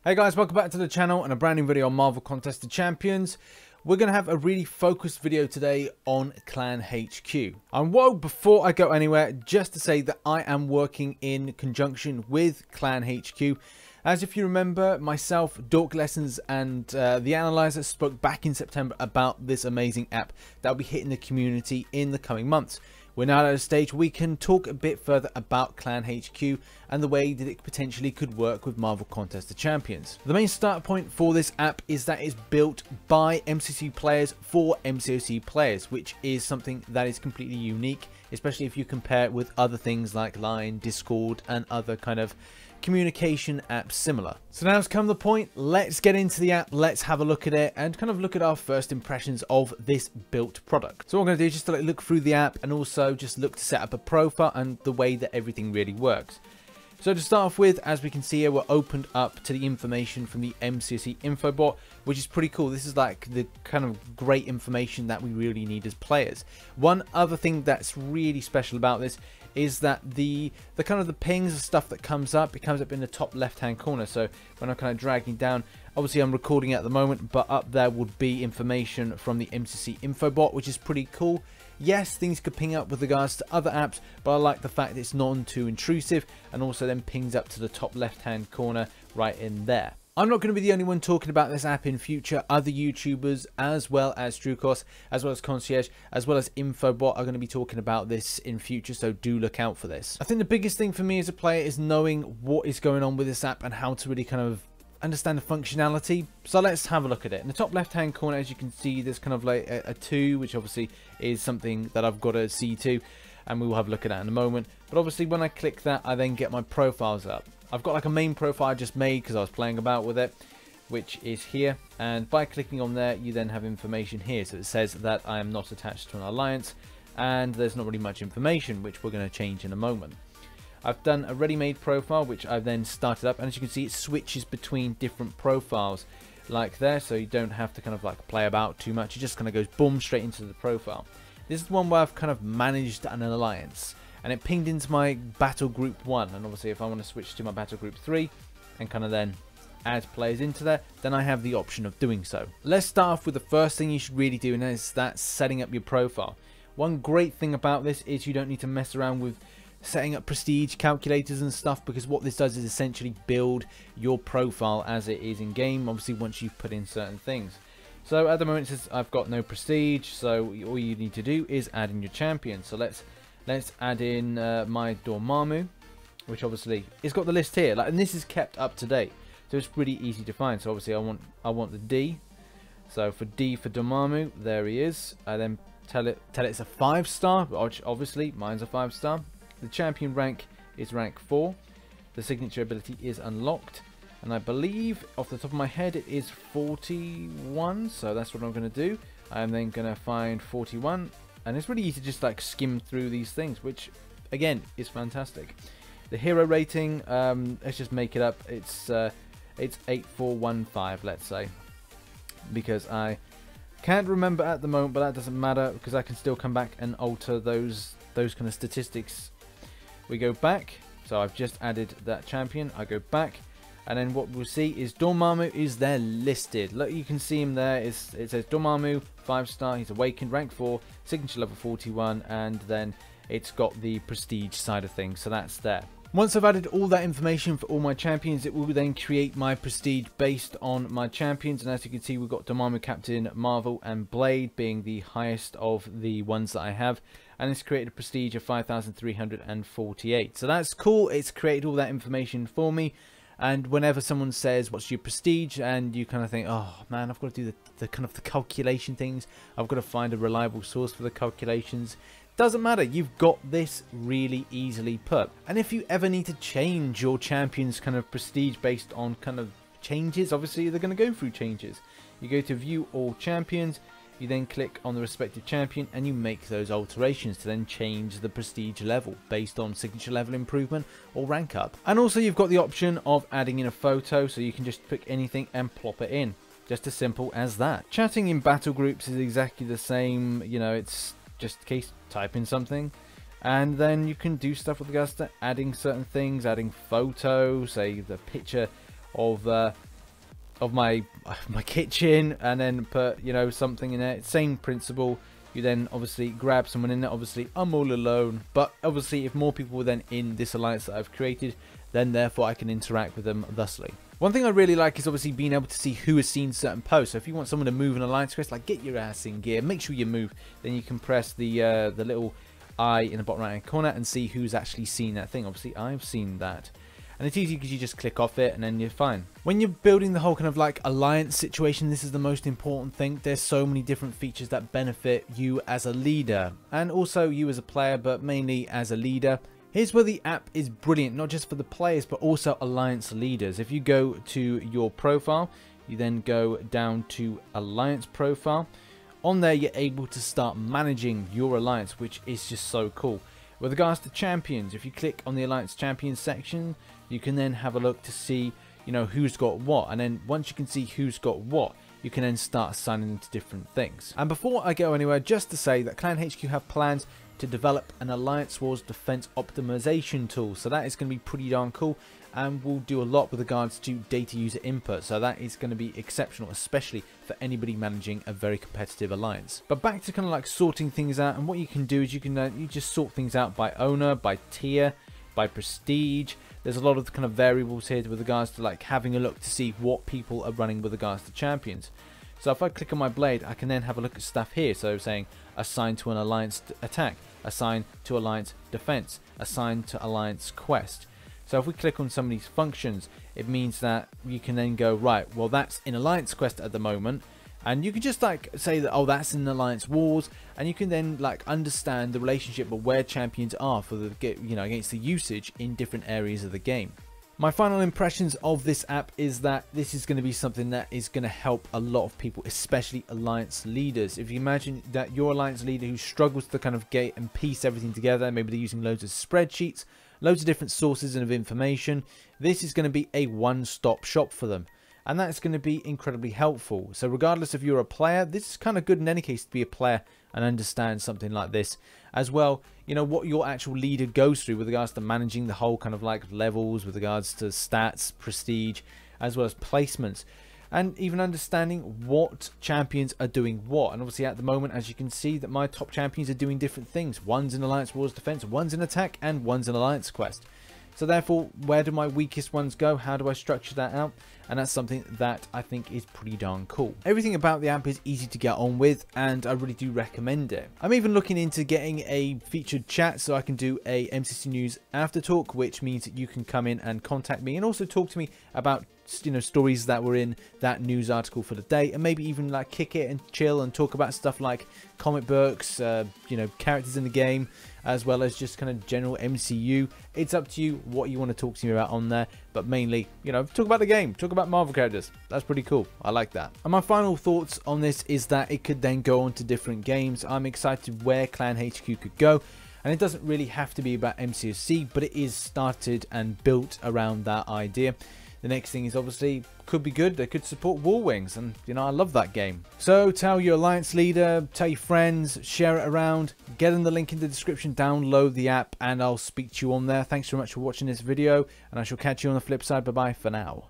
Hey guys, welcome back to the channel and a brand new video on Marvel Contest of Champions. We're going to have a really focused video today on Clan HQ. And whoa, before I go anywhere, just to say that I am working in conjunction with Clan HQ. As if you remember, myself, Dork Lessons and the Analyzer spoke back in September about this amazing app that will be hitting the community in the coming months. We're now at a stage we can talk a bit further about Clan HQ and the way that it potentially could work with Marvel Contest of Champions. The main start point for this app is that it's built by MCC players for MCOC players, which is something that is completely unique, especially if you compare it with other things like Line, Discord and other kind of communication apps similar. So now's come the point, let's get into the app, let's have a look at it and kind of look at our first impressions of this built product. So what I'm going to do is just to look through the app and also just look to set up a profile and the way that everything really works. So to start off with, as we can see here, we're opened up to the information from the MCC info bot, which is pretty cool. This is like the kind of great information that we really need as players. One other thing that's really special about this is that the kind of the pings and stuff that comes up, it comes up in the top left hand corner. So when I'm kind of dragging down, obviously I'm recording at the moment, but up there would be information from the MCC info bot, which is pretty cool. Yes, things could ping up with regards to other apps, but I like the fact that it's not too intrusive and also then pings up to the top left hand corner right in there. I'm not going to be the only one talking about this app in future. Other YouTubers as well as Drukos, as well as Concierge, as well as Infobot are going to be talking about this in future, so do look out for this. I think the biggest thing for me as a player is knowing what is going on with this app and how to really kind of understand the functionality. So let's have a look at it. In the top left hand corner, as you can see, there's kind of like a 2, which obviously is something that I've got to see to, and we will have a look at that in a moment. But obviously when I click that, I then get my profiles up. I've got like a main profile I just made because I was playing about with it, which is here, and by clicking on there you then have information here. So it says that I am not attached to an alliance and there's not really much information, which we're going to change in a moment. I've done a ready-made profile which I've then started up, and as you can see it switches between different profiles like there, so you don't have to kind of like play about too much. It just kind of goes boom straight into the profile. This is one where I've kind of managed an alliance and it pinged into my battle group 1, and obviously if I want to switch to my battle group 3 and kind of then add players into there, then I have the option of doing so. Let's start off with the first thing you should really do, and that's setting up your profile. One great thing about this is you don't need to mess around with setting up prestige calculators and stuff, because what this does is essentially build your profile as it is in game, obviously once you've put in certain things. So at the moment it says I've got no prestige, so all you need to do is add in your champion. So let's add in my Dormammu, which obviously it's got the list here, like, and this is kept up to date, so it's pretty easy to find. So obviously I want the D, so for D for Dormammu, there he is. I then tell it it's a 5-star, which obviously mine's a 5-star. The champion rank is rank 4. The signature ability is unlocked, and I believe off the top of my head it is 41, so that's what I'm going to do. I'm then going to find 41, and it's really easy to just like skim through these things, which again is fantastic. The hero rating, let's just make it up, it's 8415, let's say, because I can't remember at the moment, but that doesn't matter because I can still come back and alter those kind of statistics. We go back, so I've just added that champion. I go back, and then what we'll see is Dormammu is there listed. Look, you can see him there. It says Dormammu 5-star. He's awakened, rank 4, signature level 41, and then it's got the prestige side of things. So that's there. Once I've added all that information for all my champions, it will then create my prestige based on my champions. And as you can see, we've got Dormammu, Captain Marvel, and Blade being the highest of the ones that I have. And it's created a prestige of 5,348. So that's cool. It's created all that information for me. And whenever someone says, what's your prestige? And you kind of think, oh man, I've got to do the kind of the calculation things. I've got to find a reliable source for the calculations. Doesn't matter, you've got this really easily put. And if you ever need to change your champion's kind of prestige based on kind of changes, obviously they're going to go through changes. You go to view all champions, you then click on the respective champion and you make those alterations to then change the prestige level based on signature level improvement or rank up. And also you've got the option of adding in a photo, so you can just pick anything and plop it in. Just as simple as that. Chatting in battle groups is exactly the same, you know, it's just a case type in something and then you can do stuff with regards to adding certain things, adding photos, say the picture of of my kitchen and then put, you know, something in there. Same principle. You then obviously grab someone in there. Obviously, I'm all alone, but obviously if more people were then in this alliance that I've created, then therefore I can interact with them thusly. One thing I really like is obviously being able to see who has seen certain posts. So if you want someone to move an alliance quest, like get your ass in gear, make sure you move, then you can press the little eye in the bottom right hand corner and see who's actually seen that thing. Obviously I've seen that. And it's easy because you just click off it and then you're fine. When you're building the whole kind of like alliance situation, this is the most important thing. There's so many different features that benefit you as a leader and also you as a player, but mainly as a leader. Here's where the app is brilliant, not just for the players, but also alliance leaders. If you go to your profile, you then go down to alliance profile. On there, you're able to start managing your alliance, which is just so cool. With regards to champions, if you click on the alliance champions section, you can then have a look to see, you know, who's got what. And then once you can see who's got what, you can then start assigning them to different things. And before I go anywhere, just to say that Clan HQ have plans to develop an Alliance Wars defense optimization tool. So that is going to be pretty darn cool and will do a lot with regards to data user input. So that is going to be exceptional, especially for anybody managing a very competitive alliance. But back to kind of like sorting things out, and what you can do is you can you just sort things out by owner, by tier, by prestige. There's a lot of kind of variables here with regards to like having a look to see what people are running with regards to champions. So if I click on my blade, I can then have a look at stuff here. So saying assign to an alliance attack, assign to alliance defense, assign to alliance quest. So if we click on some of these functions, it means that you can then go, right, well that's in alliance quest at the moment. And you can just like say that, oh, that's in Alliance Wars, and you can then like understand the relationship of where champions are for the, you know, against the usage in different areas of the game. My final impressions of this app is that this is going to be something that is going to help a lot of people, especially alliance leaders. If you imagine that your alliance leader who struggles to kind of get and piece everything together, maybe they're using loads of spreadsheets, loads of different sources of information, this is going to be a one-stop shop for them. And that's going to be incredibly helpful. So regardless if you're a player, this is kind of good in any case to be a player and understand something like this. As well, you know, what your actual leader goes through with regards to managing the whole kind of like levels, with regards to stats, prestige, as well as placements. And even understanding what champions are doing what. And obviously at the moment, as you can see, that my top champions are doing different things. One's in Alliance Wars Defense, one's in Attack, and one's in Alliance Quest. So therefore, where do my weakest ones go? How do I structure that out? And that's something that I think is pretty darn cool. Everything about the app is easy to get on with, and I really do recommend it. I'm even looking into getting a featured chat so I can do a MCC News after talk, which means that you can come in and contact me and also talk to me about, you know, stories that were in that news article for the day, and maybe even like kick it and chill and talk about stuff like comic books, you know, characters in the game, as well as just kind of general MCU. It's up to you what you want to talk to me about on there, but mainly, you know, talk about the game, talk about Marvel characters. That's pretty cool. I like that. And my final thoughts on this is that it could then go on to different games. I'm excited where Clan HQ could go, and it doesn't really have to be about MCSC, but it is started and built around that idea. The next thing is obviously could be good. They could support War Wings, and you know, I love that game. So tell your alliance leader, tell your friends, share it around, get in the link in the description, download the app, and I'll speak to you on there. Thanks very much for watching this video, and I shall catch you on the flip side. Bye bye for now.